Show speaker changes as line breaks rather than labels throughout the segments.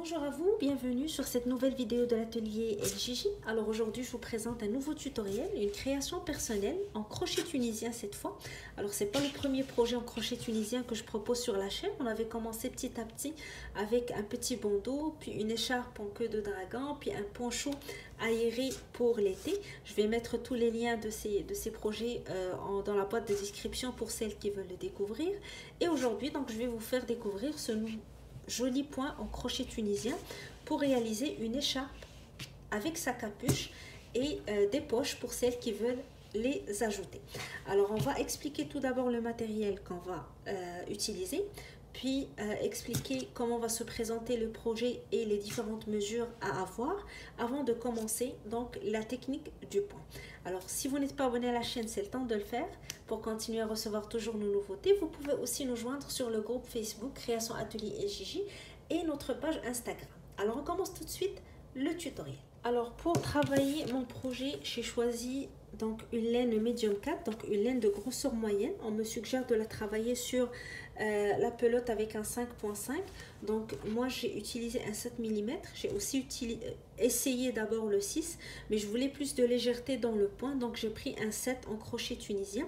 Bonjour à vous, bienvenue sur cette nouvelle vidéo de l'atelier El Gigi. Alors aujourd'hui je vous présente un nouveau tutoriel, une création personnelle en crochet tunisien cette fois. Alors c'est pas le premier projet en crochet tunisien que je propose sur la chaîne. On avait commencé petit à petit avec un petit bandeau, puis une écharpe en queue de dragon, puis un poncho aéré pour l'été. Je vais mettre tous les liens de ces projets dans la boîte de description pour celles qui veulent le découvrir. Et aujourd'hui donc je vais vous faire découvrir ce joli point en crochet tunisien pour réaliser une écharpe avec sa capuche et des poches pour celles qui veulent les ajouter. Alors on va expliquer tout d'abord le matériel qu'on va utiliser, puis expliquer comment va se présenter le projet et les différentes mesures à avoir avant de commencer donc la technique du point. Alors si vous n'êtes pas abonné à la chaîne, c'est le temps de le faire pour continuer à recevoir toujours nos nouveautés. Vous pouvez aussi nous joindre sur le groupe Facebook Création Atelier El Gigi et notre page Instagram. Alors on commence tout de suite le tutoriel. Alors pour travailler mon projet, j'ai choisi donc une laine médium 4, donc une laine de grosseur moyenne. On me suggère de la travailler sur la pelote avec un 5.5. Donc moi j'ai utilisé un 7 mm. J'ai aussi essayé d'abord le 6, mais je voulais plus de légèreté dans le point, donc j'ai pris un 7 en crochet tunisien.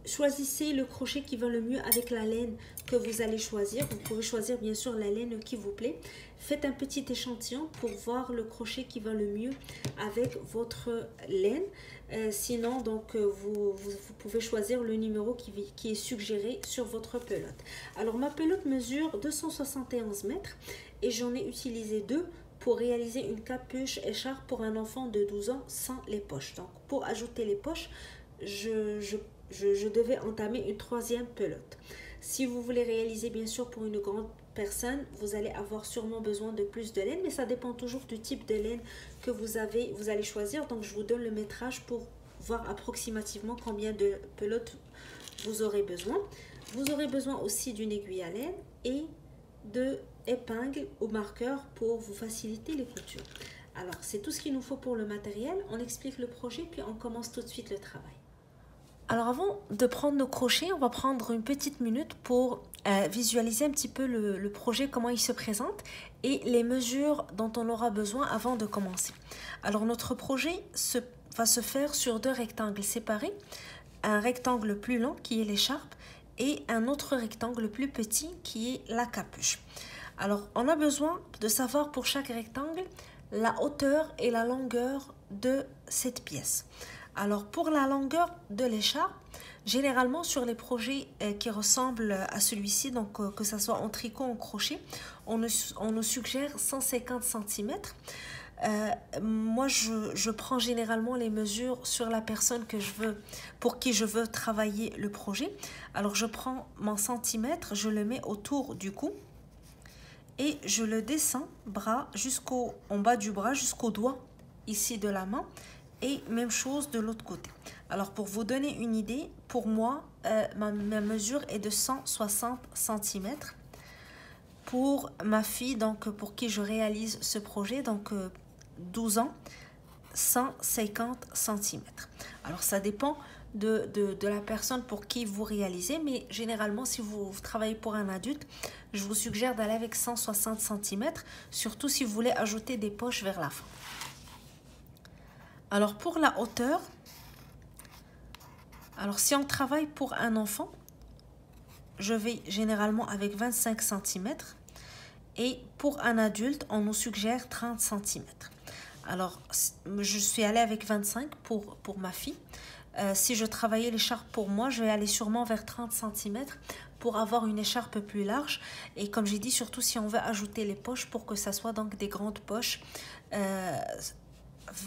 Choisissez le crochet qui va le mieux avec la laine que vous allez choisir. Vous pouvez choisir bien sûr la laine qui vous plaît. Faites un petit échantillon pour voir le crochet qui va le mieux avec votre laine. Sinon, donc, vous pouvez choisir le numéro qui est suggéré sur votre pelote. Alors, ma pelote mesure 271 mètres et j'en ai utilisé deux pour réaliser une capuche écharpe pour un enfant de 12 ans sans les poches. Donc, pour ajouter les poches, je devais entamer une troisième pelote. Si vous voulez réaliser bien sûr pour une grande personne, vous allez avoir sûrement besoin de plus de laine, mais ça dépend toujours du type de laine que vous allez choisir. Donc je vous donne le métrage pour voir approximativement combien de pelotes vous aurez besoin. Vous aurez besoin aussi d'une aiguille à laine et de épingles ou marqueurs pour vous faciliter les coutures. Alors c'est tout ce qu'il nous faut pour le matériel. On explique le projet puis on commence tout de suite le travail. Alors avant de prendre nos crochets, on va prendre une petite minute pour visualiser un petit peu le projet, comment il se présente et les mesures dont on aura besoin avant de commencer. Alors notre projet va se faire sur deux rectangles séparés, un rectangle plus long qui est l'écharpe et un autre rectangle plus petit qui est la capuche. Alors on a besoin de savoir pour chaque rectangle la hauteur et la longueur de cette pièce. Alors pour la longueur de l'écharpe, généralement sur les projets qui ressemblent à celui-ci, donc que ce soit en tricot ou en crochet, on nous suggère 150 cm. Moi je prends généralement les mesures sur la personne pour qui je veux travailler le projet. Alors je prends mon centimètre, je le mets autour du cou et je le descends en bas du bras jusqu'au doigt ici de la main. Et même chose de l'autre côté. Alors pour vous donner une idée, pour moi, ma mesure est de 160 cm. Pour ma fille, donc pour qui je réalise ce projet, donc 12 ans, 150 cm. Alors ça dépend de la personne pour qui vous réalisez, mais généralement si vous travaillez pour un adulte, je vous suggère d'aller avec 160 cm, surtout si vous voulez ajouter des poches vers la fin. Alors pour la hauteur, alors si on travaille pour un enfant, je vais généralement avec 25 cm et pour un adulte, on nous suggère 30 cm. Alors je suis allée avec 25 pour ma fille. Si je travaillais l'écharpe pour moi, je vais aller sûrement vers 30 cm pour avoir une écharpe plus large. Et comme j'ai dit, surtout si on veut ajouter les poches pour que ça soit donc des grandes poches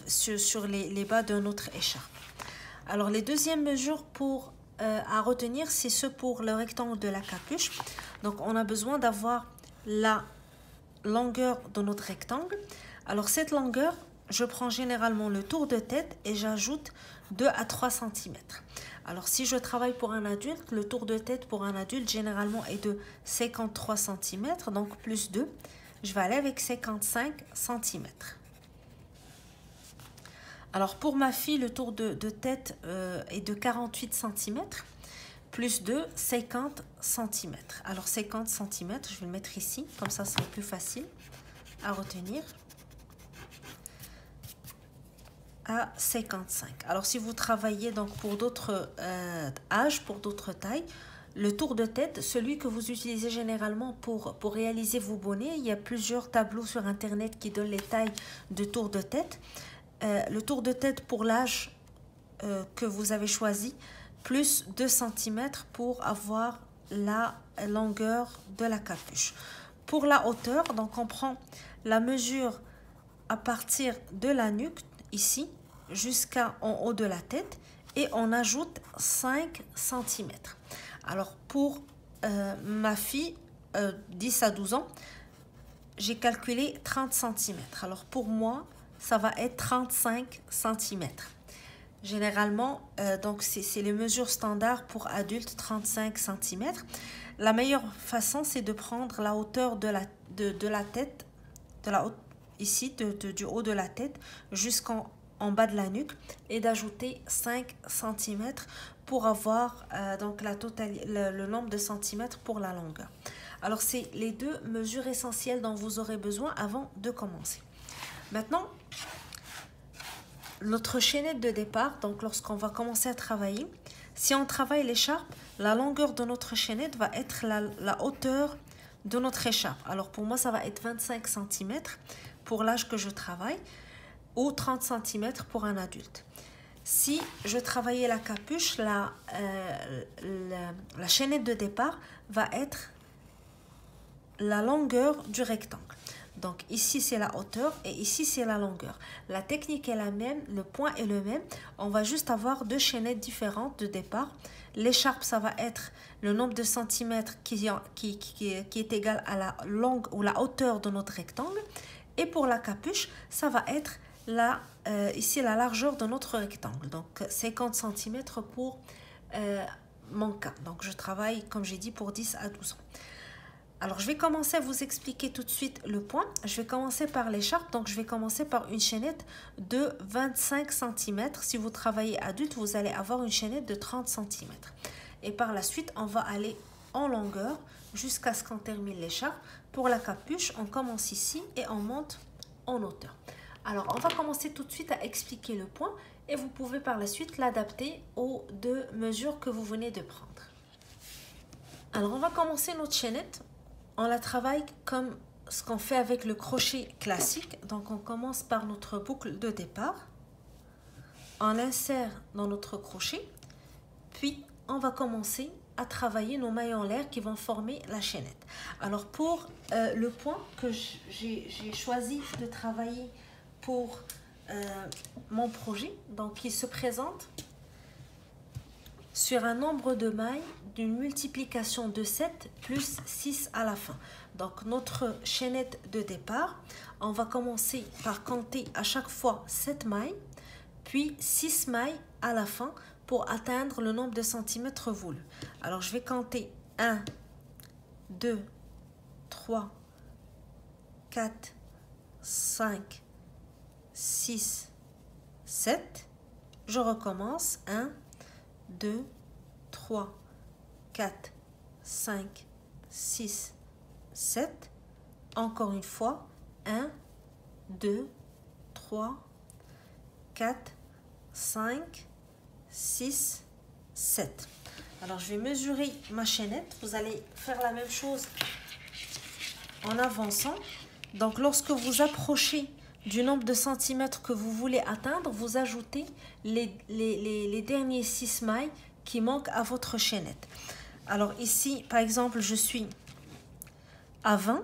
sur les bas de notre écharpe. Alors les deuxièmes mesures à retenir, c'est ce pour le rectangle de la capuche. Donc on a besoin d'avoir la longueur de notre rectangle. Alors cette longueur, je prends généralement le tour de tête et j'ajoute 2 à 3 cm. Alors si je travaille pour un adulte, le tour de tête pour un adulte généralement est de 53 cm, donc plus 2. Je vais aller avec 55 cm. Alors pour ma fille, le tour de tête est de 48 cm. plus de 50 cm. Alors 50 cm, je vais le mettre ici, comme ça sera plus facile à retenir. À 55. Alors si vous travaillez donc pour d'autres âges, pour d'autres tailles, le tour de tête, celui que vous utilisez généralement pour réaliser vos bonnets, il y a plusieurs tableaux sur internet qui donnent les tailles de tour de tête. Le tour de tête pour l'âge que vous avez choisi, plus 2 cm pour avoir la longueur de la capuche. Pour la hauteur, donc on prend la mesure à partir de la nuque, ici, jusqu'en haut de la tête, et on ajoute 5 cm. Alors pour ma fille, 10 à 12 ans, j'ai calculé 30 cm. Alors pour moi, ça va être 35 cm. Généralement, donc c'est les mesures standards pour adultes, 35 cm. La meilleure façon, c'est de prendre la hauteur de la tête, ici, du haut de la tête jusqu'en bas de la nuque, et d'ajouter 5 cm pour avoir donc le nombre de centimètres pour la longueur. Alors, c'est les deux mesures essentielles dont vous aurez besoin avant de commencer. Maintenant, notre chaînette de départ, donc lorsqu'on va commencer à travailler, si on travaille l'écharpe, la longueur de notre chaînette va être la hauteur de notre écharpe. Alors pour moi, ça va être 25 cm pour l'âge que je travaille, ou 30 cm pour un adulte. Si je travaillais la capuche, la chaînette de départ va être la longueur du rectangle. Donc ici c'est la hauteur et ici c'est la longueur. La technique est la même, le point est le même. On va juste avoir deux chaînettes différentes de départ. L'écharpe, ça va être le nombre de centimètres qui est égal à la longue ou la hauteur de notre rectangle. Et pour la capuche, ça va être ici la largeur de notre rectangle. Donc 50 cm pour mon cas. Donc je travaille, comme j'ai dit, pour 10 à 12 ans. Alors, je vais commencer à vous expliquer tout de suite le point. Je vais commencer par l'écharpe. Donc, je vais commencer par une chaînette de 25 cm. Si vous travaillez adulte, vous allez avoir une chaînette de 30 cm. Et par la suite, on va aller en longueur jusqu'à ce qu'on termine l'écharpe. Pour la capuche, on commence ici et on monte en hauteur. Alors, on va commencer tout de suite à expliquer le point et vous pouvez par la suite l'adapter aux deux mesures que vous venez de prendre. Alors, on va commencer notre chaînette. On la travaille comme ce qu'on fait avec le crochet classique. Donc, on commence par notre boucle de départ. On l'insère dans notre crochet. Puis, on va commencer à travailler nos mailles en l'air qui vont former la chaînette. Alors, pour le point que j'ai choisi de travailler pour mon projet, donc il se présente sur un nombre de mailles d'une multiplication de 7 plus 6 à la fin. Donc notre chaînette de départ, on va commencer par compter à chaque fois 7 mailles, puis 6 mailles à la fin pour atteindre le nombre de centimètres voulu. Alors je vais compter 1, 2, 3, 4, 5, 6, 7. Je recommence. 1, 2, 3, 4, 5, 6, 7. Encore une fois. 1, 2, 3, 4, 5, 6, 7. Alors, je vais mesurer ma chaînette. Vous allez faire la même chose en avançant. Donc, lorsque vous approchez du nombre de centimètres que vous voulez atteindre, vous ajoutez les derniers 6 mailles qui manquent à votre chaînette. Alors ici, par exemple, je suis à 20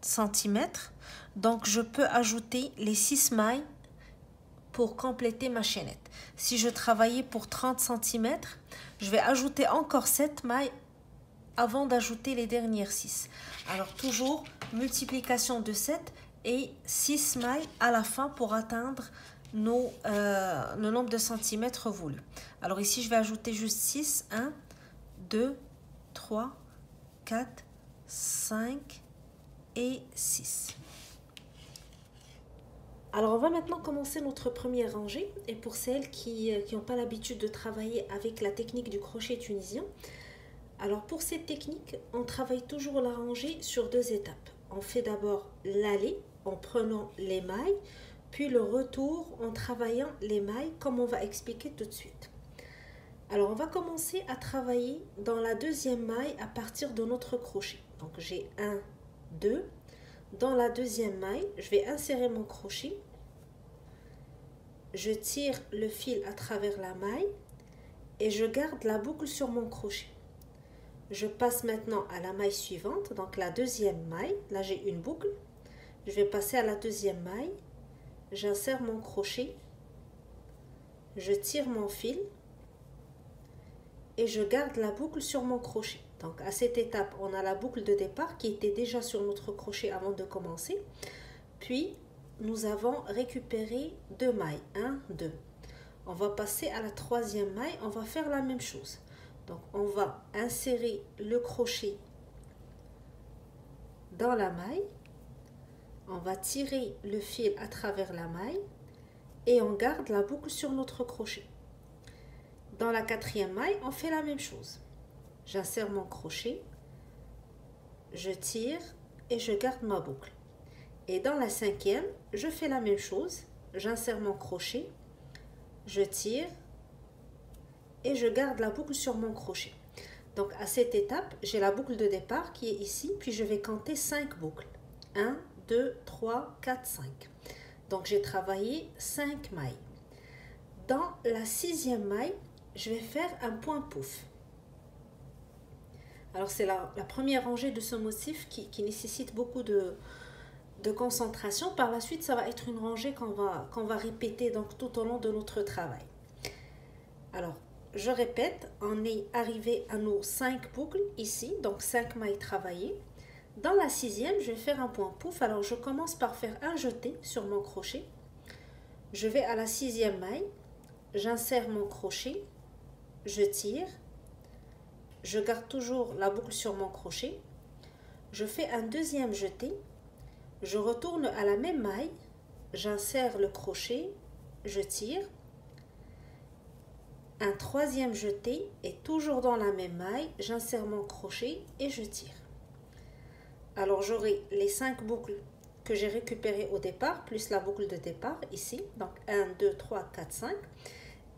centimètres, donc je peux ajouter les 6 mailles pour compléter ma chaînette. Si je travaillais pour 30 centimètres, je vais ajouter encore 7 mailles avant d'ajouter les dernières 6. Alors toujours multiplication de 7 et 6 mailles à la fin pour atteindre le nombre de centimètres voulu. Alors ici, je vais ajouter juste 6. 1, 2, 3, 4, 5 et 6. Alors, on va maintenant commencer notre première rangée. Et pour celles qui n'ont pas l'habitude de travailler avec la technique du crochet tunisien, Alors pour cette technique, on travaille toujours la rangée sur 2 étapes. On fait d'abord l'aller en prenant les mailles, puis le retour en travaillant les mailles comme on va expliquer tout de suite. Alors on va commencer à travailler dans la deuxième maille à partir de notre crochet. Donc j'ai 1, 2. Dans la deuxième maille, je vais insérer mon crochet. Je tire le fil à travers la maille et je garde la boucle sur mon crochet. Je passe maintenant à la maille suivante, donc la deuxième maille. Là, j'ai une boucle. Je vais passer à la deuxième maille. J'insère mon crochet. Je tire mon fil et je garde la boucle sur mon crochet. Donc, à cette étape, on a la boucle de départ qui était déjà sur notre crochet avant de commencer. Puis, nous avons récupéré 2 mailles. 1, 2. On va passer à la troisième maille. On va faire la même chose. Donc, on va insérer le crochet dans la maille. On va tirer le fil à travers la maille et on garde la boucle sur notre crochet. Dans la quatrième maille, on fait la même chose. J'insère mon crochet, je tire et je garde ma boucle. Et dans la cinquième, je fais la même chose. J'insère mon crochet, je tire et je garde la boucle sur mon crochet. Donc à cette étape, j'ai la boucle de départ qui est ici, puis je vais compter 5 boucles. 1, 2, 3, 4, 5. Donc j'ai travaillé 5 mailles. Dans la sixième maille, je vais faire un point pouf. Alors c'est la première rangée de ce motif qui nécessite beaucoup de concentration. Par la suite, ça va être une rangée qu'on va répéter donc tout au long de notre travail. Alors, je répète, on est arrivé à nos 5 boucles ici, donc 5 mailles travaillées. Dans la sixième, je vais faire un point pouf. Alors, je commence par faire un jeté sur mon crochet. Je vais à la sixième maille, j'insère mon crochet, je tire, je garde toujours la boucle sur mon crochet. Je fais un deuxième jeté, je retourne à la même maille, j'insère le crochet, je tire. Un troisième jeté et toujours dans la même maille, j'insère mon crochet et je tire. Alors j'aurai les 5 boucles que j'ai récupérées au départ, plus la boucle de départ ici. Donc 1, 2, 3, 4, 5.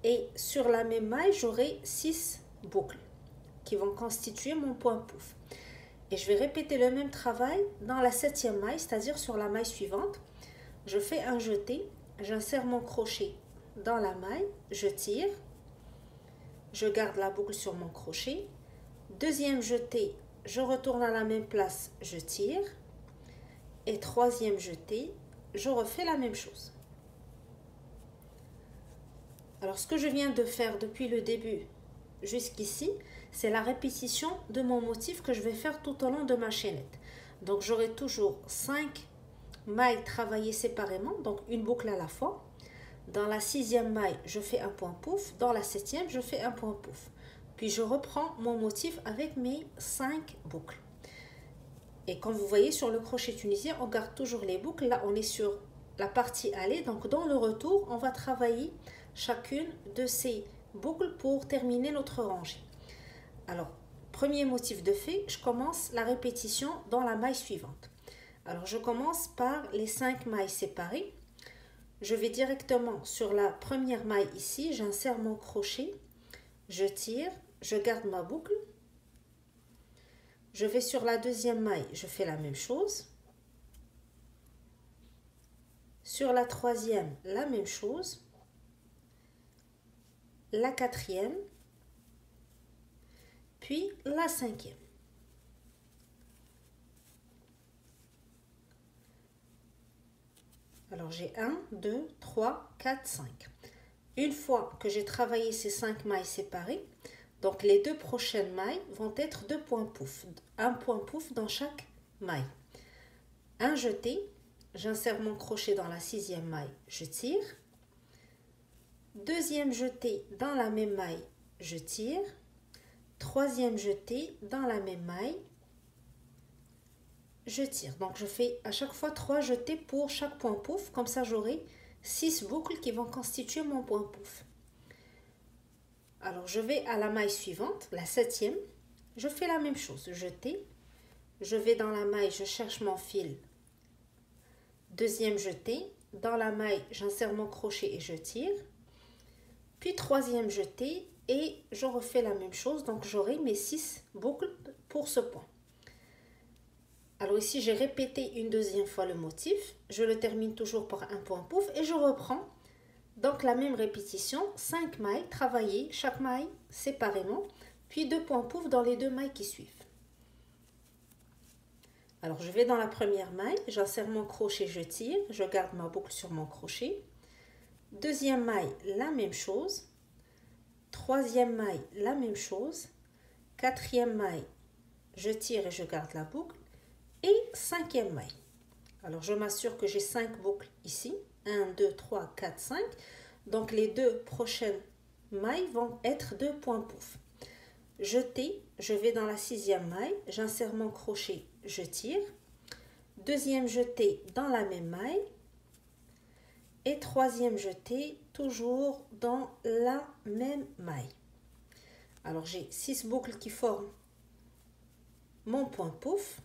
Et sur la même maille, j'aurai 6 boucles qui vont constituer mon point pouf. Et je vais répéter le même travail dans la septième maille, c'est-à-dire sur la maille suivante. Je fais un jeté, j'insère mon crochet dans la maille, je tire. Je garde la boucle sur mon crochet. Deuxième jeté, je retourne à la même place, je tire. Et troisième jeté, je refais la même chose. Alors, ce que je viens de faire depuis le début jusqu'ici, c'est la répétition de mon motif que je vais faire tout au long de ma chaînette. Donc, j'aurai toujours 5 mailles travaillées séparément, donc une boucle à la fois. Dans la sixième maille, je fais un point pouf. Dans la septième, je fais un point pouf. Puis je reprends mon motif avec mes 5 boucles. Et comme vous voyez sur le crochet tunisien, on garde toujours les boucles. Là, on est sur la partie aller. Donc dans le retour, on va travailler chacune de ces boucles pour terminer notre rangée. Alors, premier motif de fait, je commence la répétition dans la maille suivante. Alors, je commence par les 5 mailles séparées. Je vais directement sur la première maille ici, j'insère mon crochet, je tire, je garde ma boucle. Je vais sur la deuxième maille, je fais la même chose. Sur la troisième, la même chose. La quatrième, puis la cinquième. Alors j'ai 1, 2, 3, 4, 5. Une fois que j'ai travaillé ces 5 mailles séparées, donc les 2 prochaines mailles vont être 2 points pouf. Un point pouf dans chaque maille. Un jeté, j'insère mon crochet dans la sixième maille, je tire. Deuxième jeté dans la même maille, je tire. Troisième jeté dans la même maille, je tire. Donc je fais à chaque fois 3 jetés pour chaque point pouf. Comme ça j'aurai 6 boucles qui vont constituer mon point pouf. Alors je vais à la maille suivante, la septième. Je fais la même chose, jeté, je vais dans la maille, je cherche mon fil, deuxième jeté, dans la maille, j'insère mon crochet et je tire, puis troisième jeté et je refais la même chose, donc j'aurai mes 6 boucles pour ce point. Alors ici, j'ai répété une deuxième fois le motif, je le termine toujours par un point pouf et je reprends donc la même répétition, 5 mailles travaillées, chaque maille séparément, puis 2 points pouf dans les 2 mailles qui suivent. Alors je vais dans la première maille, j'insère mon crochet, je tire, je garde ma boucle sur mon crochet. Deuxième maille, la même chose. Troisième maille, la même chose. Quatrième maille, je tire et je garde la boucle. Et cinquième maille. Alors je m'assure que j'ai 5 boucles ici. 1, 2, 3, 4, 5. Donc les 2 prochaines mailles vont être 2 points pouf. Jeté, je vais dans la sixième maille, j'insère mon crochet, je tire. Deuxième jeté dans la même maille. Et troisième jeté, toujours dans la même maille. Alors j'ai 6 boucles qui forment mon point pouf.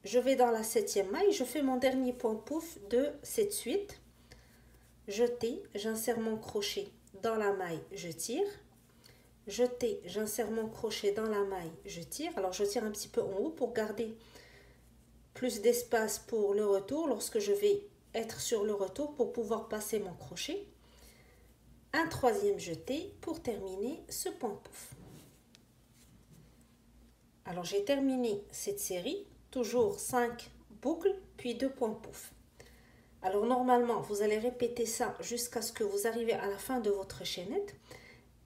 Je vais dans la septième maille, je fais mon dernier point pouf de cette suite. Jeté, j'insère mon crochet dans la maille, je tire. Jeté, j'insère mon crochet dans la maille, je tire. Alors je tire un petit peu en haut pour garder plus d'espace pour le retour lorsque je vais être sur le retour pour pouvoir passer mon crochet. Un troisième jeté pour terminer ce point pouf. Alors j'ai terminé cette série, toujours 5 boucles puis 2 points pouf. Alors normalement vous allez répéter ça jusqu'à ce que vous arrivez à la fin de votre chaînette.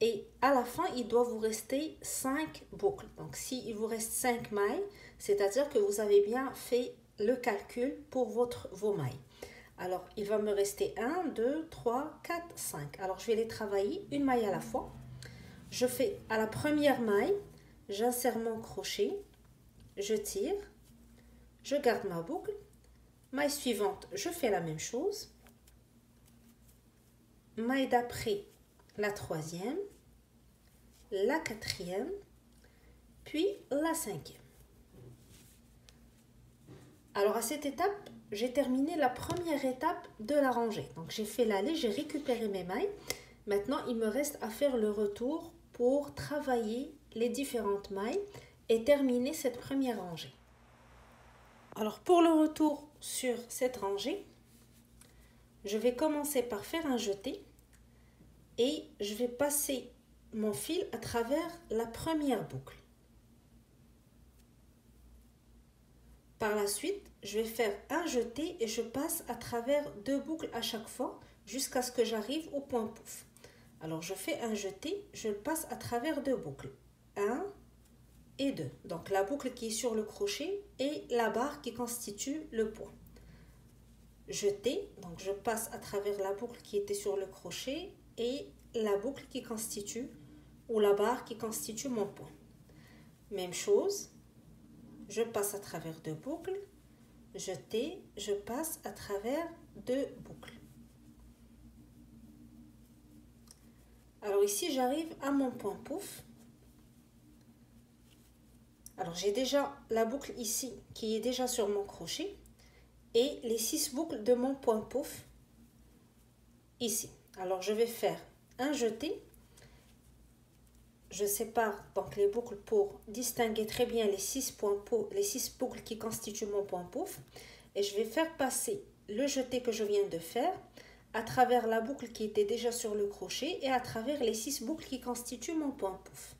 Et à la fin, il doit vous rester 5 boucles. Donc, s'il vous reste 5 mailles, c'est-à-dire que vous avez bien fait le calcul pour vos mailles. Alors, il va me rester 1, 2, 3, 4, 5. Alors, je vais les travailler une maille à la fois. Je fais à la première maille, j'insère mon crochet, je tire, je garde ma boucle. Maille suivante, je fais la même chose. Maille d'après, la troisième, la quatrième, puis la cinquième. Alors à cette étape, j'ai terminé la première étape de la rangée. Donc j'ai fait l'aller, j'ai récupéré mes mailles. Maintenant, il me reste à faire le retour pour travailler les différentes mailles et terminer cette première rangée. Alors pour le retour sur cette rangée, je vais commencer par faire un jeté. Et je vais passer mon fil à travers la première boucle. Par la suite, je vais faire un jeté et je passe à travers 2 boucles à chaque fois jusqu'à ce que j'arrive au point pouf. Alors je fais un jeté, je passe à travers 2 boucles. 1 et 2. Donc la boucle qui est sur le crochet et la barre qui constitue le point. Jeté, donc je passe à travers la boucle qui était sur le crochet et la boucle qui constitue ou la barre qui constitue mon point. Même chose, je passe à travers 2 boucles, jeté, je passe à travers 2 boucles. Alors ici j'arrive à mon point pouf. Alors j'ai déjà la boucle ici qui est déjà sur mon crochet et les 6 boucles de mon point pouf ici. Alors je vais faire un jeté, je sépare donc les boucles pour distinguer très bien les 6 boucles qui constituent mon point pouf et je vais faire passer le jeté que je viens de faire à travers la boucle qui était déjà sur le crochet et à travers les 6 boucles qui constituent mon point pouf.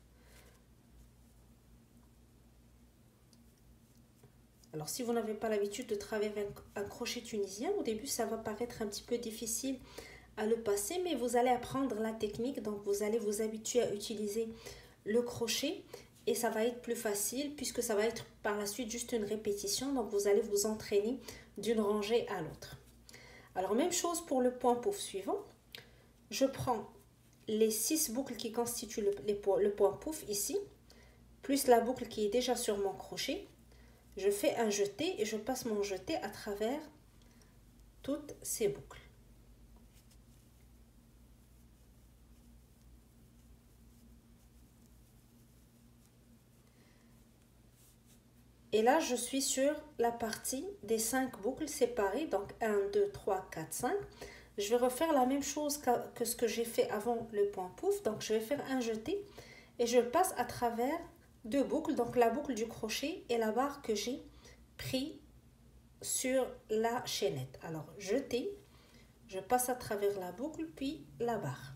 Alors si vous n'avez pas l'habitude de travailler avec un crochet tunisien, au début ça va paraître un petit peu difficile à le passer, mais vous allez apprendre la technique, donc vous allez vous habituer à utiliser le crochet et ça va être plus facile puisque ça va être par la suite juste une répétition, donc vous allez vous entraîner d'une rangée à l'autre. Alors même chose pour le point pouf suivant, je prends les 6 boucles qui constituent le point pouf ici, plus la boucle qui est déjà sur mon crochet, je fais un jeté et je passe mon jeté à travers toutes ces boucles. Et là, je suis sur la partie des 5 boucles séparées. Donc 1, 2, 3, 4, 5. Je vais refaire la même chose que ce que j'ai fait avant le point pouf. Donc je vais faire un jeté et je passe à travers 2 boucles. Donc la boucle du crochet et la barre que j'ai pris sur la chaînette. Alors jeté, je passe à travers la boucle puis la barre.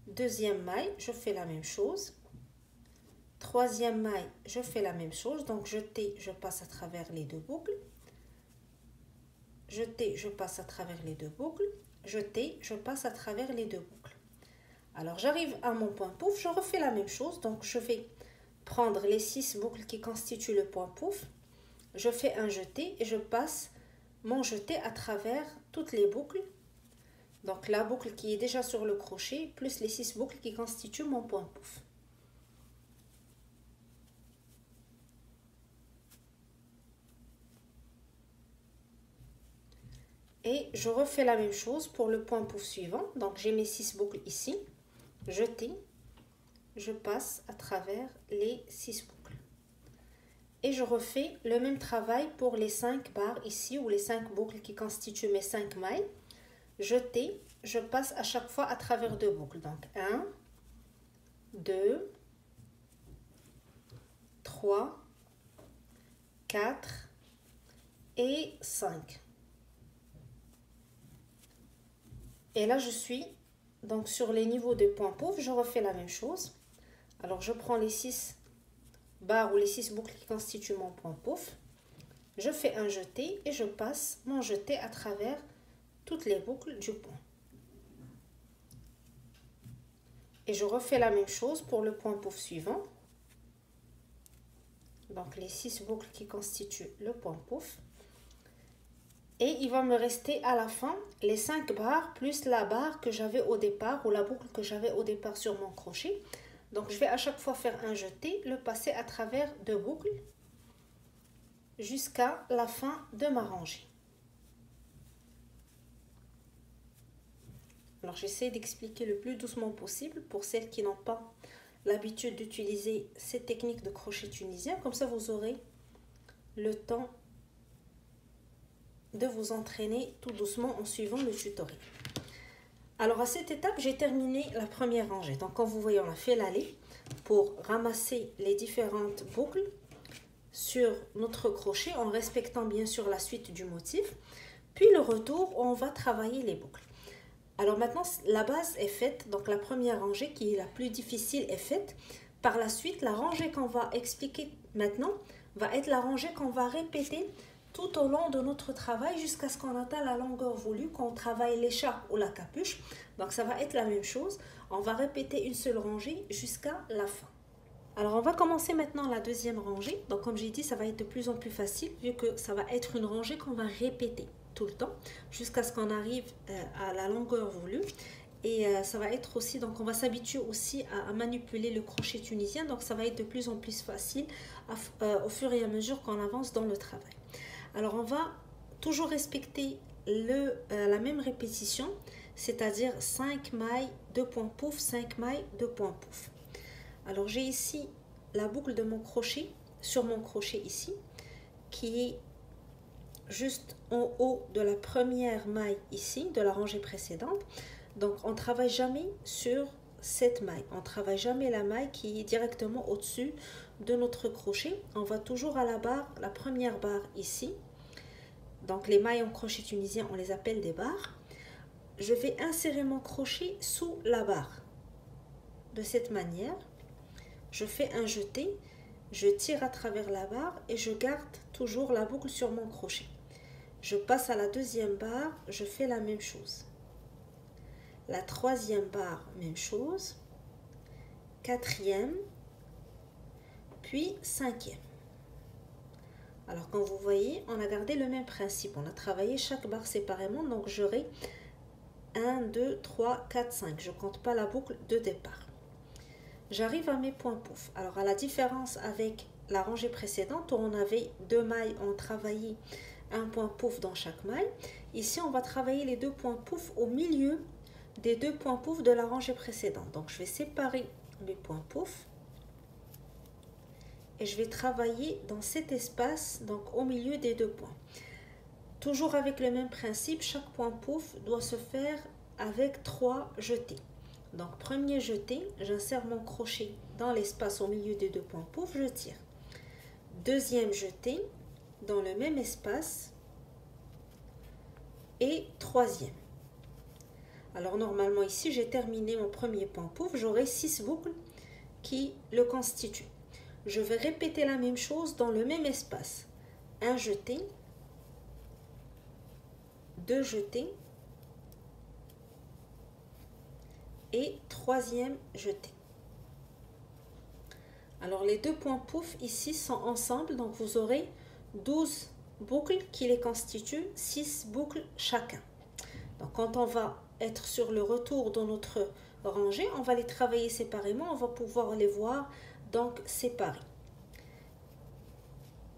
Deuxième maille, je fais la même chose. Troisième maille, je fais la même chose. Donc jeté, je passe à travers les 2 boucles. Jeté, je passe à travers les 2 boucles. Jeté, je passe à travers les 2 boucles. Alors j'arrive à mon point pouf, je refais la même chose. Donc je vais prendre les 6 boucles qui constituent le point pouf. Je fais un jeté et je passe mon jeté à travers toutes les boucles. Donc la boucle qui est déjà sur le crochet plus les 6 boucles qui constituent mon point pouf. Et je refais la même chose pour le point pouf suivant. Donc j'ai mes 6 boucles ici. Jeté, je passe à travers les 6 boucles. Et je refais le même travail pour les 5 barres ici ou les 5 boucles qui constituent mes 5 mailles. Jeté, je passe à chaque fois à travers 2 boucles. Donc 1, 2, 3, 4 et 5. Et là, je suis donc sur les niveaux de point pouf. Je refais la même chose. Alors, je prends les 6 barres ou les 6 boucles qui constituent mon point pouf. Je fais un jeté et je passe mon jeté à travers toutes les boucles du point. Et je refais la même chose pour le point pouf suivant. Donc, les 6 boucles qui constituent le point pouf. Et il va me rester à la fin les 5 barres plus la barre que j'avais au départ ou la boucle que j'avais au départ sur mon crochet. Donc je vais à chaque fois faire un jeté, le passer à travers 2 boucles jusqu'à la fin de ma rangée. Alors j'essaie d'expliquer le plus doucement possible pour celles qui n'ont pas l'habitude d'utiliser cette technique de crochet tunisien. Comme ça vous aurez le temps de vous entraîner tout doucement en suivant le tutoriel. Alors à cette étape, j'ai terminé la première rangée. Donc comme vous voyez, on a fait l'allée pour ramasser les différentes boucles sur notre crochet en respectant bien sûr la suite du motif. Puis le retour, on va travailler les boucles. Alors maintenant, la base est faite. Donc la première rangée qui est la plus difficile est faite. Par la suite, la rangée qu'on va expliquer maintenant va être la rangée qu'on va répéter tout au long de notre travail jusqu'à ce qu'on atteigne la longueur voulue, qu'on travaille l'écharpe ou la capuche. Donc ça va être la même chose. On va répéter une seule rangée jusqu'à la fin. Alors on va commencer maintenant la deuxième rangée. Donc comme j'ai dit, ça va être de plus en plus facile vu que ça va être une rangée qu'on va répéter tout le temps jusqu'à ce qu'on arrive à la longueur voulue. Et ça va être aussi, donc on va s'habituer aussi à manipuler le crochet tunisien. Donc ça va être de plus en plus facile au fur et à mesure qu'on avance dans le travail. Alors on va toujours respecter la même répétition, c'est-à-dire 5 mailles, 2 points pouf, 5 mailles, 2 points pouf. Alors j'ai ici la boucle de mon crochet, sur mon crochet ici, qui est juste en haut de la première maille ici, de la rangée précédente. Donc on ne travaille jamais sur cette maille, on ne travaille jamais la maille qui est directement au-dessus de notre crochet. On va toujours à la barre, la première barre ici. Donc les mailles en crochet tunisien, on les appelle des barres. Je vais insérer mon crochet sous la barre. De cette manière, je fais un jeté, je tire à travers la barre et je garde toujours la boucle sur mon crochet. Je passe à la deuxième barre, je fais la même chose. La troisième barre, même chose. Quatrième, puis cinquième. Alors comme vous voyez, on a gardé le même principe. On a travaillé chaque barre séparément. Donc j'aurai 1, 2, 3, 4, 5. Je ne compte pas la boucle de départ. J'arrive à mes points pouf. Alors à la différence avec la rangée précédente où on avait 2 mailles, on travaillait un point pouf dans chaque maille. Ici on va travailler les 2 points pouf au milieu des 2 points pouf de la rangée précédente. Donc je vais séparer mes points pouf. et je vais travailler dans cet espace, donc au milieu des deux points. Toujours avec le même principe, chaque point pouf doit se faire avec 3 jetés. Donc premier jeté, j'insère mon crochet dans l'espace au milieu des deux points pouf, je tire. Deuxième jeté, dans le même espace, et troisième. Alors normalement ici, j'ai terminé mon premier point pouf, j'aurai 6 boucles qui le constituent. Je vais répéter la même chose dans le même espace. Un jeté, deux jetés et troisième jeté. Alors les deux points pouf ici sont ensemble, donc vous aurez 12 boucles qui les constituent, 6 boucles chacun. Donc quand on va être sur le retour de notre rangée, on va les travailler séparément, on va pouvoir les voir donc séparés.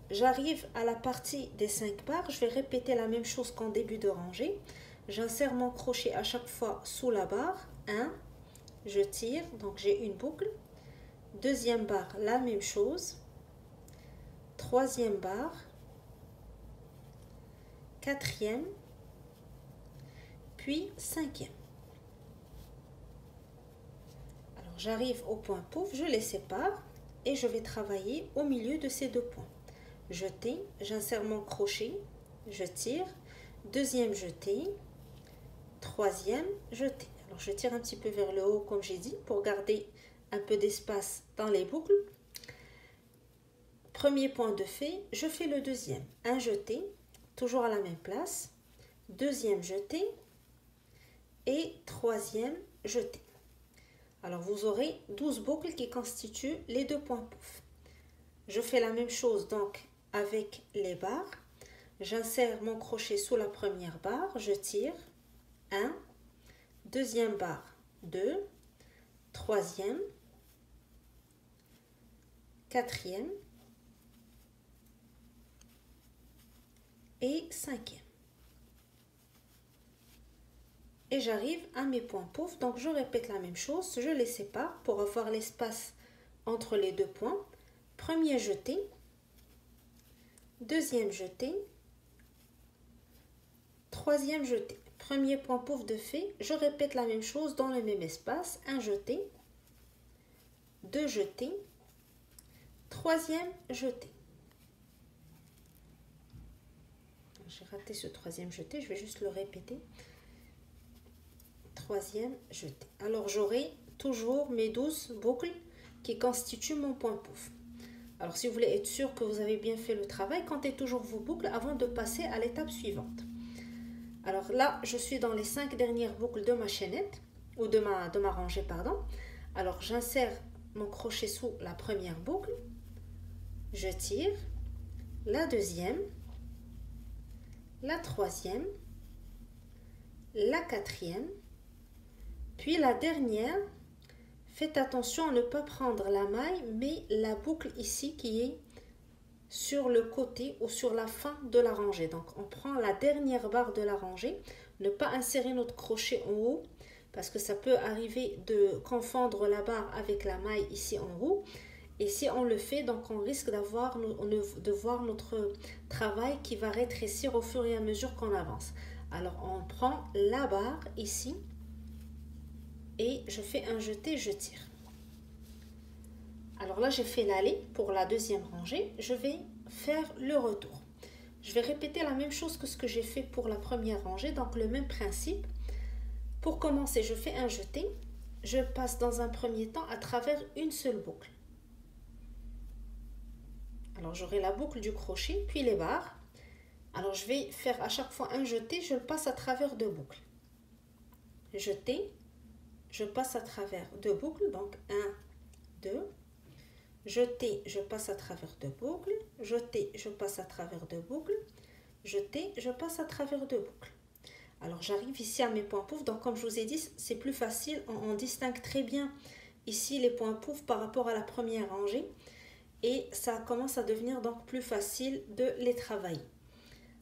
J'arrive à la partie des 5 barres, je vais répéter la même chose qu'en début de rangée. J'insère mon crochet à chaque fois sous la barre, 1, je tire, donc j'ai une boucle. Deuxième barre, la même chose. Troisième barre. Quatrième. Puis cinquième. Alors j'arrive au point pouf, je les sépare et je vais travailler au milieu de ces deux points. Jeté, j'insère mon crochet, je tire. Deuxième jeté. Troisième jeté. Alors je tire un petit peu vers le haut comme j'ai dit pour garder un peu d'espace dans les boucles. Premier point de fait, je fais le deuxième. Un jeté, toujours à la même place. Deuxième jeté et troisième jeté. Alors vous aurez 12 boucles qui constituent les deux points pouf. Je fais la même chose donc avec les barres. J'insère mon crochet sous la première barre, je tire. 1, deuxième barre, 2, troisième, quatrième et cinquième. Et j'arrive à mes points pouf, donc je répète la même chose, je les sépare pour avoir l'espace entre les deux points. Premier jeté, deuxième jeté, troisième jeté. Premier point pouf de fait, je répète la même chose dans le même espace, un jeté, deux jetés, troisième jeté. J'ai raté ce troisième jeté, je vais juste le répéter. Troisième jeté. Alors j'aurai toujours mes 12 boucles qui constituent mon point pouf. Alors si vous voulez être sûr que vous avez bien fait le travail, comptez toujours vos boucles avant de passer à l'étape suivante. Alors là, je suis dans les 5 dernières boucles de ma chaînette, ou de ma rangée, pardon. Alors j'insère mon crochet sous la première boucle, je tire, la deuxième, la troisième, la quatrième, puis la dernière. Faites attention à ne pas prendre la maille, mais la boucle ici qui est sur le côté ou sur la fin de la rangée. Donc on prend la dernière barre de la rangée, ne pas insérer notre crochet en haut parce que ça peut arriver de confondre la barre avec la maille ici en haut. Et si on le fait, donc on risque de voir notre travail qui va rétrécir au fur et à mesure qu'on avance. Alors on prend la barre ici et je fais un jeté, je tire. Alors là, j'ai fait l'aller pour la deuxième rangée. Je vais faire le retour. Je vais répéter la même chose que ce que j'ai fait pour la première rangée, donc le même principe. Pour commencer, je fais un jeté. Je passe dans un premier temps à travers une seule boucle. Alors j'aurai la boucle du crochet, puis les barres. Alors je vais faire à chaque fois un jeté, je le passe à travers deux boucles. Jeté, je passe à travers deux boucles, donc 1, 2. Jeté, je passe à travers deux boucles. Jeté, je passe à travers deux boucles. Jeté, je passe à travers deux boucles. Alors j'arrive ici à mes points pouf. Donc comme je vous ai dit, c'est plus facile. On distingue très bien ici les points pouf par rapport à la première rangée. Et ça commence à devenir donc plus facile de les travailler.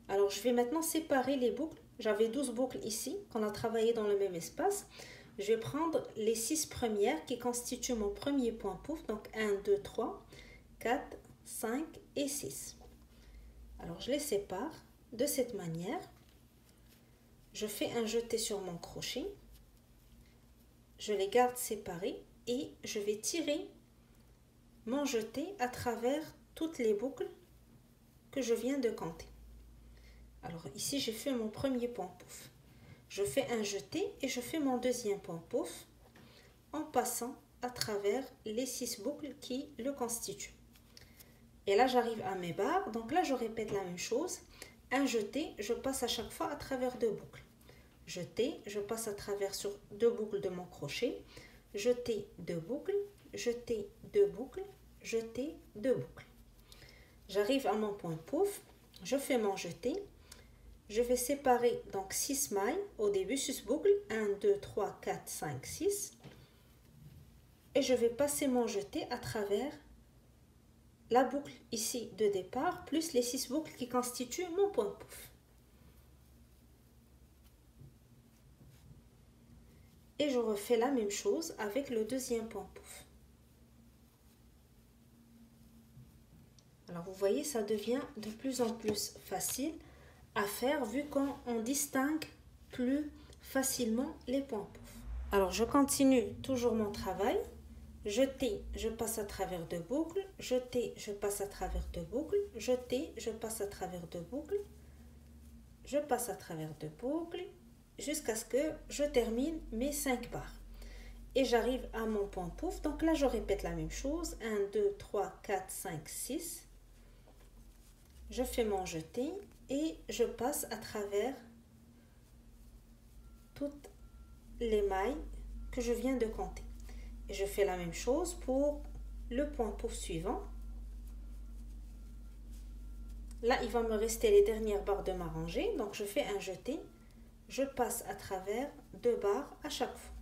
Alors je vais maintenant séparer les boucles. J'avais 12 boucles ici qu'on a travaillé dans le même espace. Je vais prendre les 6 premières qui constituent mon premier point pouf. Donc 1, 2, 3, 4, 5 et 6. Alors je les sépare de cette manière. Je fais un jeté sur mon crochet. Je les garde séparés et je vais tirer mon jeté à travers toutes les boucles que je viens de compter. Alors ici j'ai fait mon premier point pouf. Je fais un jeté et je fais mon deuxième point pouf en passant à travers les 6 boucles qui le constituent. Et là j'arrive à mes barres, donc là je répète la même chose. Un jeté, je passe à chaque fois à travers 2 boucles. Jeté, je passe à travers sur 2 boucles de mon crochet. Jeté, 2 boucles, jeté, 2 boucles, jeté, 2 boucles. J'arrive à mon point pouf, je fais mon jeté. Je vais séparer donc 6 mailles au début, 6 boucles, 1, 2, 3, 4, 5, 6. Et je vais passer mon jeté à travers la boucle ici de départ, plus les 6 boucles qui constituent mon point pouf. Et je refais la même chose avec le deuxième point pouf. Alors vous voyez, ça devient de plus en plus facile à faire vu qu'on distingue plus facilement les points pouf. Alors je continue toujours mon travail. Jeté, je passe à travers 2 boucles. Jeté, je passe à travers 2 boucles. Jeté, je passe à travers 2 boucles. Je passe à travers 2 boucles jusqu'à ce que je termine mes 5 barres. Et j'arrive à mon point pouf. Donc là, je répète la même chose. 1, 2, 3, 4, 5, 6. Je fais mon jeté et je passe à travers toutes les mailles que je viens de compter. Et je fais la même chose pour le point pouf suivant. Là, il va me rester les dernières barres de ma rangée. Donc, je fais un jeté. Je passe à travers 2 barres à chaque fois.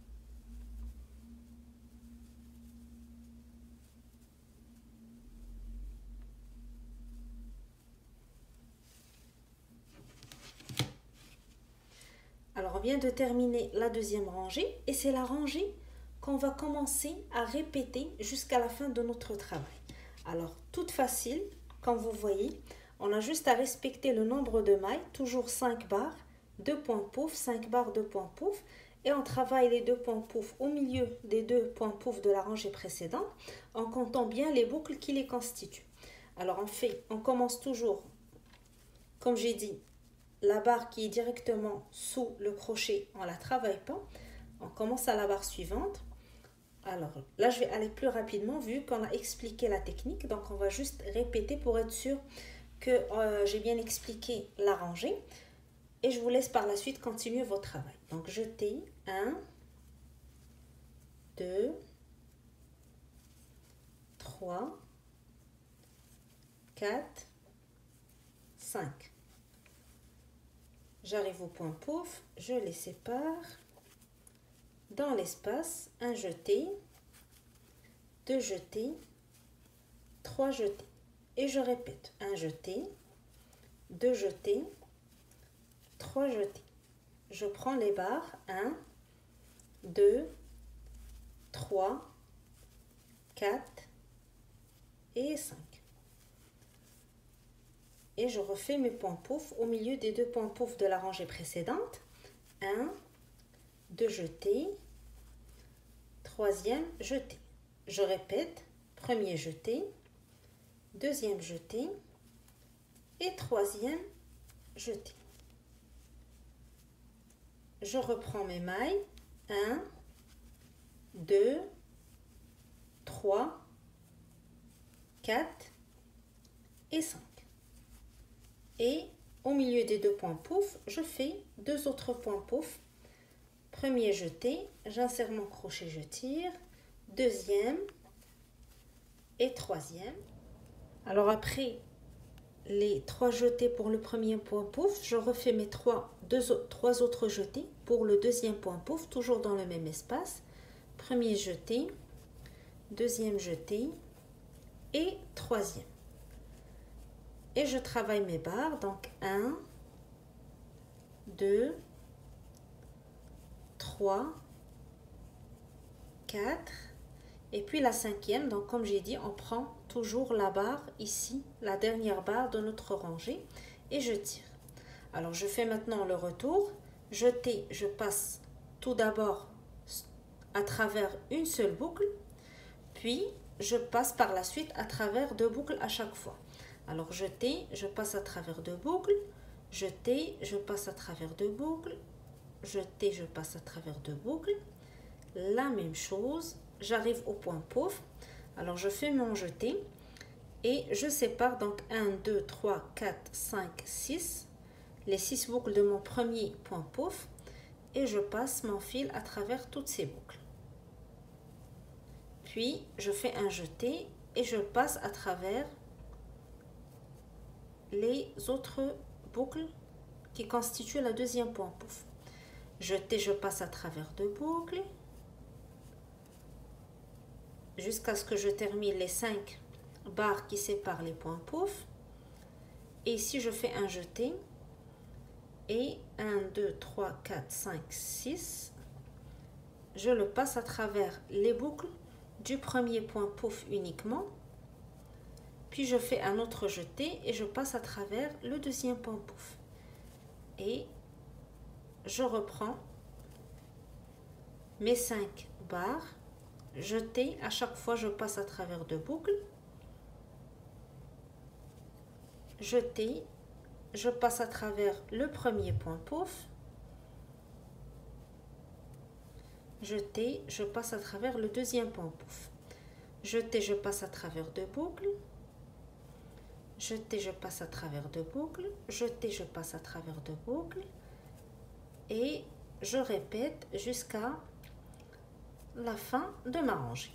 Alors, on vient de terminer la deuxième rangée et c'est la rangée qu'on va commencer à répéter jusqu'à la fin de notre travail. Alors, toute facile, comme vous voyez, on a juste à respecter le nombre de mailles, toujours 5 barres, 2 points pouf, 5 barres, 2 points pouf, et on travaille les 2 points pouf au milieu des 2 points pouf de la rangée précédente en comptant bien les boucles qui les constituent. Alors, on commence toujours, comme j'ai dit, la barre qui est directement sous le crochet, on ne la travaille pas. On commence à la barre suivante. Alors là, je vais aller plus rapidement vu qu'on a expliqué la technique. Donc, on va juste répéter pour être sûr que j'ai bien expliqué la rangée. Et je vous laisse par la suite continuer votre travail. Donc, jeté 1, 2, 3, 4, 5. J'arrive au point pouf, je les sépare. Dans l'espace, un jeté, 2 jetés, 3 jetés. Et je répète, un jeté, 2 jetés, 3 jetés. Je prends les barres, 1, 2, 3, 4 et 5. Et je refais mes points pouf au milieu des 2 points pouf de la rangée précédente. 1, 2 jetés, 3e jeté. Je répète, premier jeté, 2e jeté et 3e jeté. Je reprends mes mailles, 1, 2, 3, 4 et 5. Et au milieu des 2 points pouf, je fais 2 autres points pouf. Premier jeté, j'insère mon crochet, je tire, 2e et 3e. Alors après les 3 jetés pour le premier point pouf, je refais mes 3 autres jetés pour le deuxième point pouf, toujours dans le même espace. Premier jeté, 2e jeté et 3e. Et je travaille mes barres, donc 1, 2, 3, 4 Et puis la cinquième, donc comme j'ai dit, on prend toujours la barre ici, la dernière barre de notre rangée, et je tire. Alors je fais maintenant le retour. Je passe tout d'abord à travers une seule boucle, puis je passe par la suite à travers 2 boucles à chaque fois. Alors je passe à travers 2 boucles, je passe à travers 2 boucles, je passe à travers 2 boucles. La même chose, j'arrive au point pouf. Alors je fais mon jeté et je sépare donc 1, 2, 3, 4, 5, 6, les 6 boucles de mon premier point pouf, et je passe mon fil à travers toutes ces boucles. Puis je fais un jeté et je passe à travers les autres boucles qui constituent la deuxième point pouf. Jeté, je passe à travers 2 boucles jusqu'à ce que je termine les 5 barres qui séparent les points pouf. Et ici je fais un jeté et 1, 2, 3, 4, 5, 6, je le passe à travers les boucles du premier point pouf uniquement, puis je fais un autre jeté et je passe à travers le deuxième point pouf et je reprends mes 5 barres, jeté, à chaque fois je passe à travers 2 boucles, jeté, je passe à travers le premier point pouf, jeté, je passe à travers le deuxième point pouf, jeté, je passe à travers 2 boucles, jeté, je passe à travers 2 boucles, jeté, je passe à travers 2 boucles, et je répète jusqu'à la fin de ma rangée.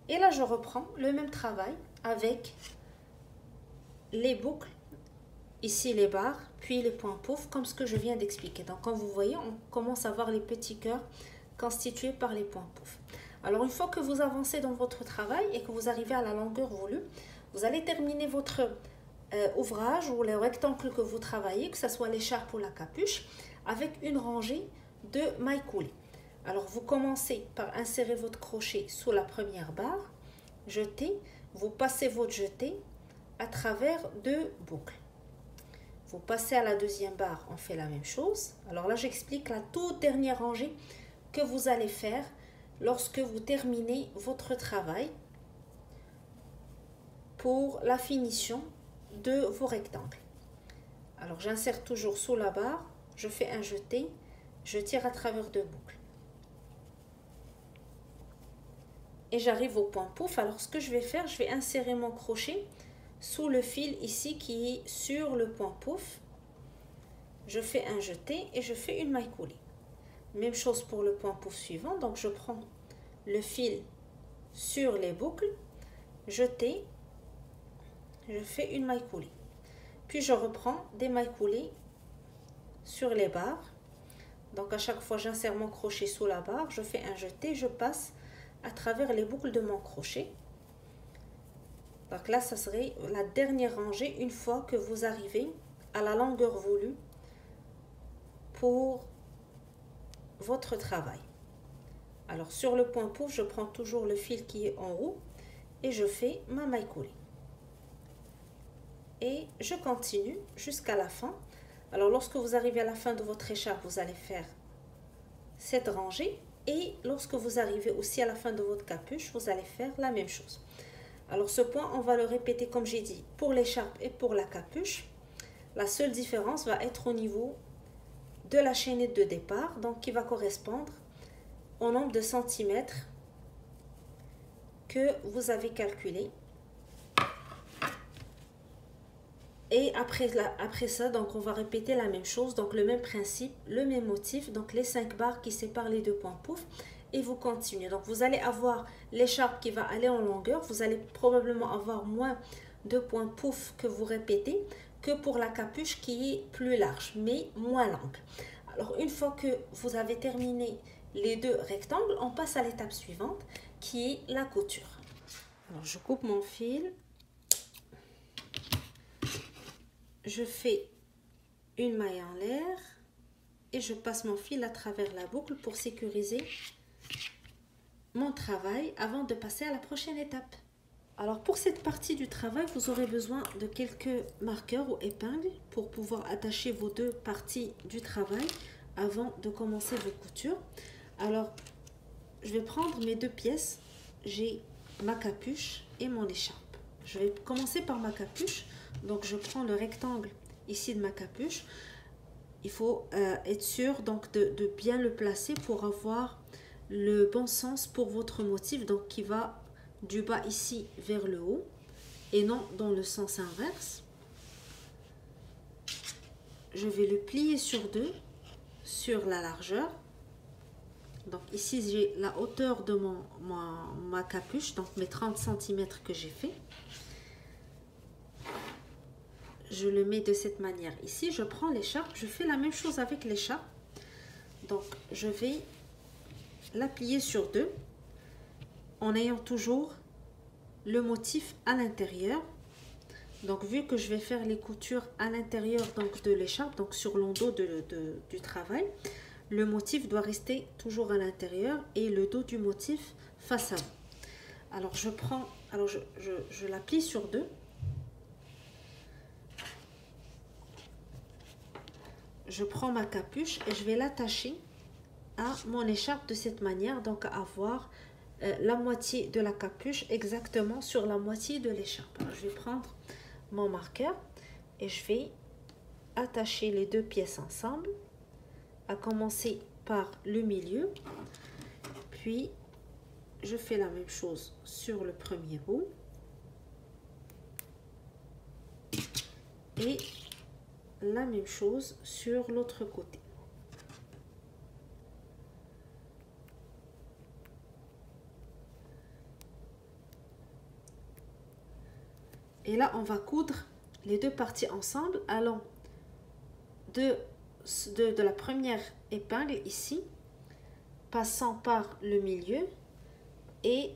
Et là je reprends le même travail avec les boucles, ici les barres, puis les points pouf, comme ce que je viens d'expliquer. Donc comme vous voyez, on commence à voir les petits cœurs constitués par les points pouf. Alors une fois que vous avancez dans votre travail et que vous arrivez à la longueur voulue, vous allez terminer votre ouvrage ou le rectangle que vous travaillez, que ce soit l'écharpe ou la capuche, avec une rangée de mailles coulées. Alors vous commencez par insérer votre crochet sous la première barre, jeter, vous passez votre jeté à travers 2 boucles. Vous passez à la deuxième barre, on fait la même chose. Alors là j'explique la toute dernière rangée que vous allez faire lorsque vous terminez votre travail pour la finition de vos rectangles. Alors j'insère toujours sous la barre, je fais un jeté, je tire à travers 2 boucles. Et j'arrive au point pouf. Alors ce que je vais faire, je vais insérer mon crochet sous le fil ici qui est sur le point pouf. Je fais un jeté et je fais une maille coulée. Même chose pour le point pouf suivant. Donc je prends le fil sur les boucles, jeté, je fais une maille coulée. Puis je reprends des mailles coulées sur les barres. Donc à chaque fois j'insère mon crochet sous la barre, je fais un jeté, je passe à travers les boucles de mon crochet. Donc là ça serait la dernière rangée une fois que vous arrivez à la longueur voulue pour votre travail. Alors sur le point pouf, je prends toujours le fil qui est en haut et je fais ma maille coulée. Et je continue jusqu'à la fin. Alors lorsque vous arrivez à la fin de votre écharpe, vous allez faire cette rangée. Et lorsque vous arrivez aussi à la fin de votre capuche, vous allez faire la même chose. Alors ce point, on va le répéter comme j'ai dit pour l'écharpe et pour la capuche. La seule différence va être au niveau de la chaînette de départ, donc qui va correspondre au nombre de centimètres que vous avez calculé. Et après ça, donc on va répéter la même chose, donc le même principe, le même motif, donc les 5 barres qui séparent les 2 points pouf, et vous continuez. Donc vous allez avoir l'écharpe qui va aller en longueur, vous allez probablement avoir moins de points pouf que vous répétez que pour la capuche qui est plus large, mais moins longue. Alors une fois que vous avez terminé les 2 rectangles, on passe à l'étape suivante qui est la couture. Alors je coupe mon fil. Je fais une maille en l'air et je passe mon fil à travers la boucle pour sécuriser mon travail avant de passer à la prochaine étape. Alors pour cette partie du travail, vous aurez besoin de quelques marqueurs ou épingles pour pouvoir attacher vos deux parties du travail avant de commencer vos coutures. Alors je vais prendre mes deux pièces, j'ai ma capuche et mon écharpe. Je vais commencer par ma capuche, donc je prends le rectangle ici de ma capuche. Il faut être sûr donc de bien le placer pour avoir le bon sens pour votre motif, donc qui va du bas ici vers le haut et non dans le sens inverse. Je vais le plier sur deux sur la largeur. Donc ici j'ai la hauteur de ma capuche, donc mes 30 cm que j'ai fait. Je le mets de cette manière. Ici je prends l'écharpe, je fais la même chose avec l'écharpe. Donc je vais la plier sur deux en ayant toujours le motif à l'intérieur. Donc vu que je vais faire les coutures à l'intérieur donc de l'écharpe, donc sur l'endos du travail, le motif doit rester toujours à l'intérieur et le dos du motif face à vous. Alors je prends, je la plie sur deux. Je prends ma capuche et je vais l'attacher à mon écharpe de cette manière, donc à avoir la moitié de la capuche exactement sur la moitié de l'écharpe. Alors je vais prendre mon marqueur et je vais attacher les deux pièces ensemble, à commencer par le milieu, puis je fais la même chose sur le premier bout et la même chose sur l'autre côté. Et là, on va coudre les deux parties ensemble, allant de la première épingle ici, passant par le milieu et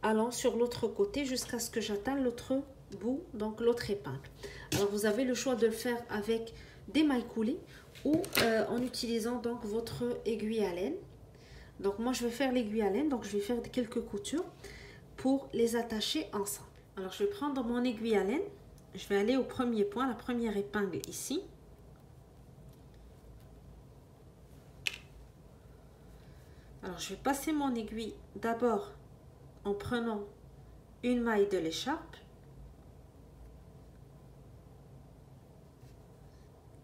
allant sur l'autre côté jusqu'à ce que j'atteigne l'autre bout, donc l'autre épingle. Alors, vous avez le choix de le faire avec des mailles coulées ou en utilisant donc votre aiguille à laine. Donc, moi, je vais faire l'aiguille à laine, donc je vais faire quelques coutures pour les attacher ensemble. Alors, je vais prendre mon aiguille à laine. Je vais aller au premier point, la première épingle ici. Alors, je vais passer mon aiguille d'abord en prenant une maille de l'écharpe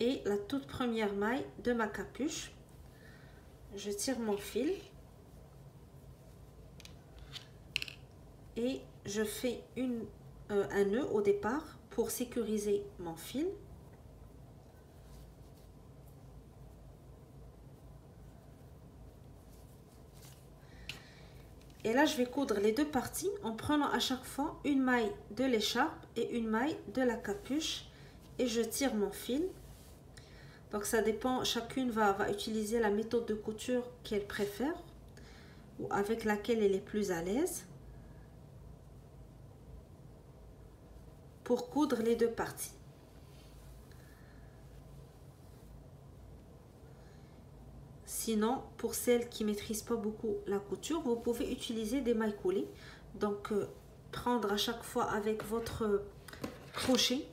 et la toute première maille de ma capuche. Je tire mon fil et je fais un nœud au départ pour sécuriser mon fil. Et là, je vais coudre les deux parties en prenant à chaque fois une maille de l'écharpe et une maille de la capuche et je tire mon fil. Donc ça dépend, chacune va utiliser la méthode de couture qu'elle préfère ou avec laquelle elle est plus à l'aise pour coudre les deux parties. Sinon, pour celles qui ne maîtrisent pas beaucoup la couture, vous pouvez utiliser des mailles coulées. Donc, prendre à chaque fois avec votre crochet,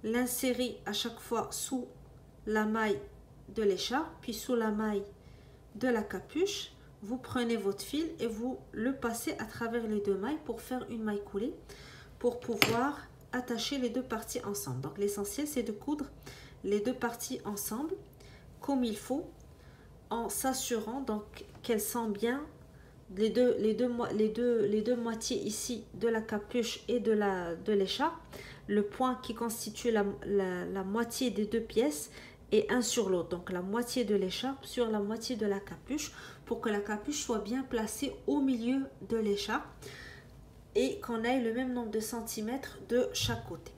l'insérer à chaque fois sous la maille de l'écharpe, puis sous la maille de la capuche. Vous prenez votre fil et vous le passez à travers les deux mailles pour faire une maille coulée, pour pouvoir attacher les deux parties ensemble. Donc, l'essentiel, c'est de coudre les deux parties ensemble comme il faut, en s'assurant donc qu'elles sont bien les deux moitiés ici de la capuche et de l'écharpe. Le point qui constitue la moitié des deux pièces est un sur l'autre. Donc la moitié de l'écharpe sur la moitié de la capuche pour que la capuche soit bien placée au milieu de l'écharpe et qu'on ait le même nombre de centimètres de chaque côté.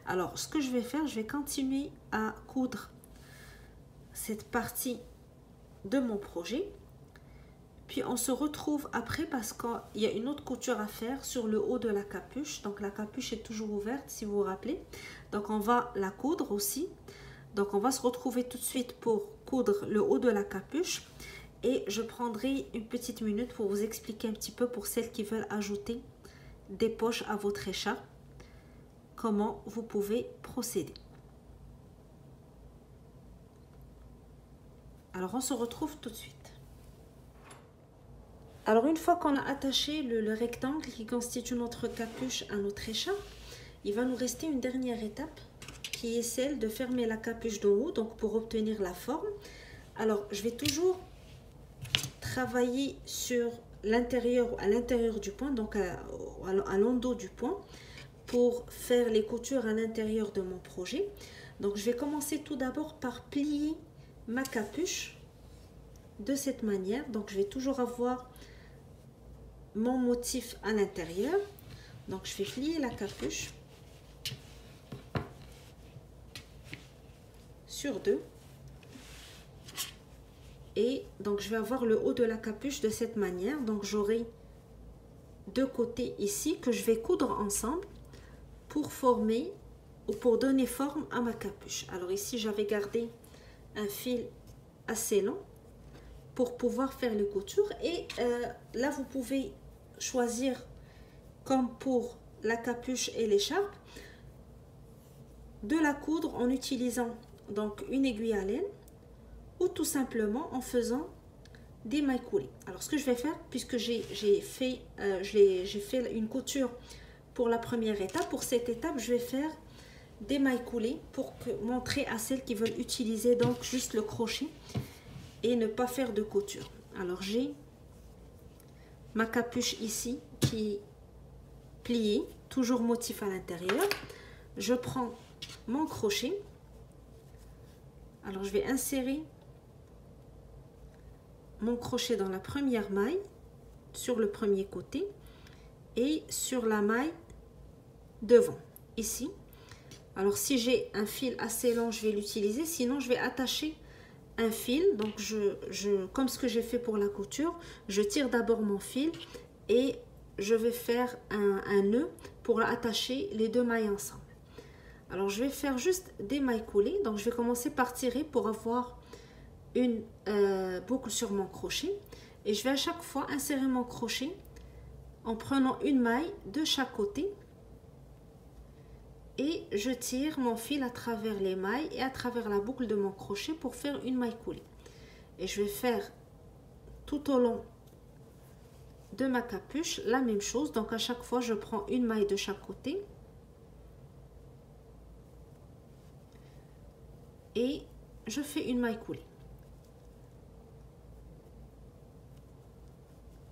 Alors ce que je vais faire, je vais continuer à coudre cette partie de mon projet, puis on se retrouve après parce qu'il y a une autre couture à faire sur le haut de la capuche. Donc la capuche est toujours ouverte si vous vous rappelez, donc on va la coudre aussi. Donc on va se retrouver tout de suite pour coudre le haut de la capuche Et je prendrai une petite minute pour vous expliquer un petit peu pour celles qui veulent ajouter des poches à votre écharpe, comment vous pouvez procéder. Alors on se retrouve tout de suite. Alors une fois qu'on a attaché le rectangle qui constitue notre capuche à notre écharpe, il va nous rester une dernière étape qui est celle de fermer la capuche d'en haut, donc pour obtenir la forme. Alors je vais toujours travailler sur l'intérieur, à l'intérieur du point, donc à l'endos du point, pour faire les coutures à l'intérieur de mon projet. Donc je vais commencer tout d'abord par plier ma capuche de cette manière. Donc je vais toujours avoir mon motif à l'intérieur. Donc je vais plier la capuche sur deux. Et donc je vais avoir le haut de la capuche de cette manière. Donc j'aurai deux côtés ici que je vais coudre ensemble pour former ou pour donner forme à ma capuche. Alors ici j'avais gardé un fil assez long pour pouvoir faire les coutures. Et là vous pouvez choisir, comme pour la capuche et l'écharpe, de la coudre en utilisant donc une aiguille à laine ou tout simplement en faisant des mailles coulées. Alors ce que je vais faire, puisque j'ai fait une couture pour la première étape, pour cette étape je vais faire des mailles coulées pour montrer à celles qui veulent utiliser donc juste le crochet et ne pas faire de couture. Alors j'ai ma capuche ici qui est pliée, toujours motif à l'intérieur. Je prends mon crochet. Alors je vais insérer mon crochet dans la première maille sur le premier côté et sur la maille devant ici. Alors si j'ai un fil assez long, je vais l'utiliser, sinon je vais attacher un fil. Donc comme ce que j'ai fait pour la couture, je tire d'abord mon fil et je vais faire un nœud pour attacher les deux mailles ensemble. Alors je vais faire juste des mailles coulées. Donc je vais commencer par tirer pour avoir une boucle sur mon crochet et je vais à chaque fois insérer mon crochet en prenant une maille de chaque côté et je tire mon fil à travers les mailles et à travers la boucle de mon crochet pour faire une maille coulée. Et je vais faire tout au long de ma capuche la même chose. Donc à chaque fois je prends une maille de chaque côté et je fais une maille coulée.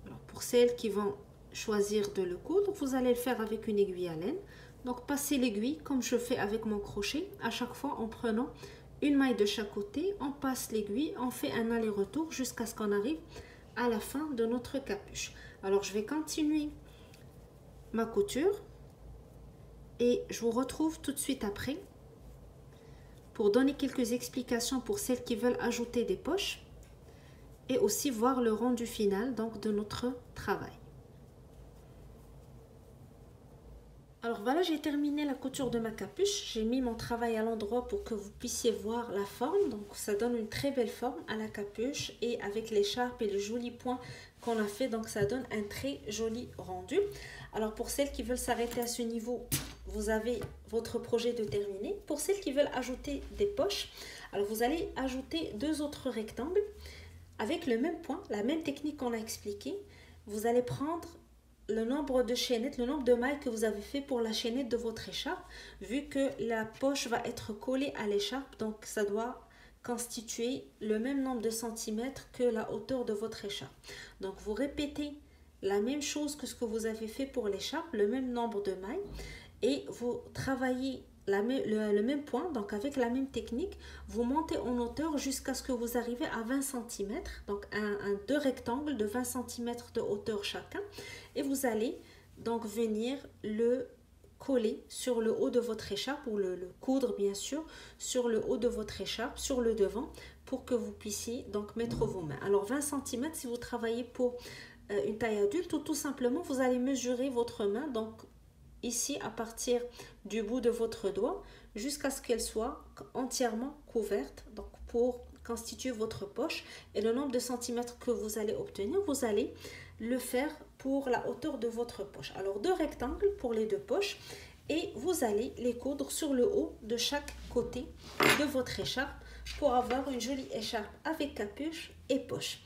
Alors pour celles qui vont choisir de le coudre, vous allez le faire avec une aiguille à laine. Donc passez l'aiguille comme je fais avec mon crochet, à chaque fois en prenant une maille de chaque côté, on passe l'aiguille, on fait un aller-retour jusqu'à ce qu'on arrive à la fin de notre capuche. Alors je vais continuer ma couture et je vous retrouve tout de suite après pour donner quelques explications pour celles qui veulent ajouter des poches et aussi voir le rendu final donc de notre travail. Alors voilà, j'ai terminé la couture de ma capuche. J'ai mis mon travail à l'endroit pour que vous puissiez voir la forme. Donc ça donne une très belle forme à la capuche et avec l'écharpe et les jolis points qu'on a fait, donc ça donne un très joli rendu. Alors pour celles qui veulent s'arrêter à ce niveau, vous avez votre projet de terminé. Pour celles qui veulent ajouter des poches, alors vous allez ajouter deux autres rectangles avec le même point, la même technique qu'on a expliqué. Vous allez prendre le nombre de chaînettes, le nombre de mailles que vous avez fait pour la chaînette de votre écharpe, vu que la poche va être collée à l'écharpe, donc ça doit constituer le même nombre de centimètres que la hauteur de votre écharpe. Donc vous répétez la même chose que ce que vous avez fait pour l'écharpe, le même nombre de mailles, et vous travaillez le même point, donc avec la même technique, vous montez en hauteur jusqu'à ce que vous arrivez à 20 cm, donc deux rectangles de 20 cm de hauteur chacun, et vous allez donc venir le coller sur le haut de votre écharpe, ou le coudre bien sûr, sur le haut de votre écharpe, sur le devant, pour que vous puissiez donc mettre vos mains. Alors 20 cm si vous travaillez pour une taille adulte, ou tout simplement vous allez mesurer votre main, donc ici à partir du bout de votre doigt jusqu'à ce qu'elle soit entièrement couverte, donc pour constituer votre poche et le nombre de centimètres que vous allez obtenir, vous allez le faire pour la hauteur de votre poche. Alors 2 rectangles pour les 2 poches et vous allez les coudre sur le haut de chaque côté de votre écharpe pour avoir une jolie écharpe avec capuche et poche.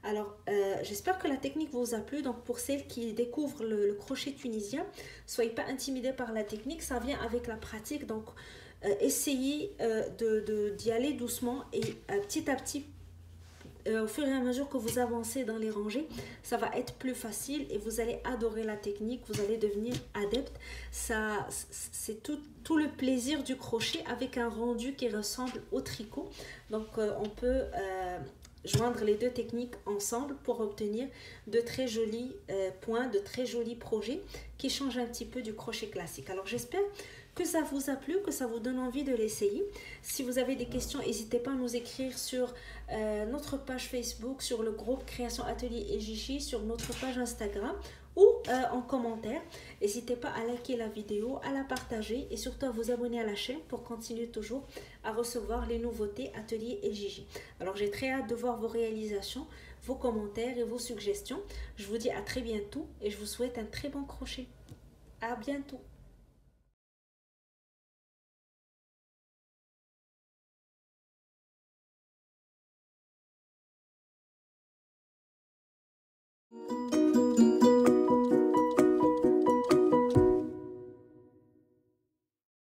Alors, j'espère que la technique vous a plu. Donc, pour celles qui découvrent le crochet tunisien, soyez pas intimidés par la technique. Ça vient avec la pratique. Donc, essayez d'y aller doucement et petit à petit, au fur et à mesure que vous avancez dans les rangées, ça va être plus facile et vous allez adorer la technique. Vous allez devenir adepte. C'est tout le plaisir du crochet avec un rendu qui ressemble au tricot. Donc, on peut... joindre les 2 techniques ensemble pour obtenir de très jolis points, de très jolis projets qui changent un petit peu du crochet classique. Alors j'espère que ça vous a plu, que ça vous donne envie de l'essayer. Si vous avez des questions, n'hésitez pas à nous écrire sur notre page Facebook, sur le groupe Création Atelier Ejichi, sur notre page Instagram ou en commentaire. N'hésitez pas à liker la vidéo, à la partager et surtout à vous abonner à la chaîne pour continuer toujours à recevoir les nouveautés Atelier Ejichi. Alors j'ai très hâte de voir vos réalisations, vos commentaires et vos suggestions. Je vous dis à très bientôt et je vous souhaite un très bon crochet. À bientôt.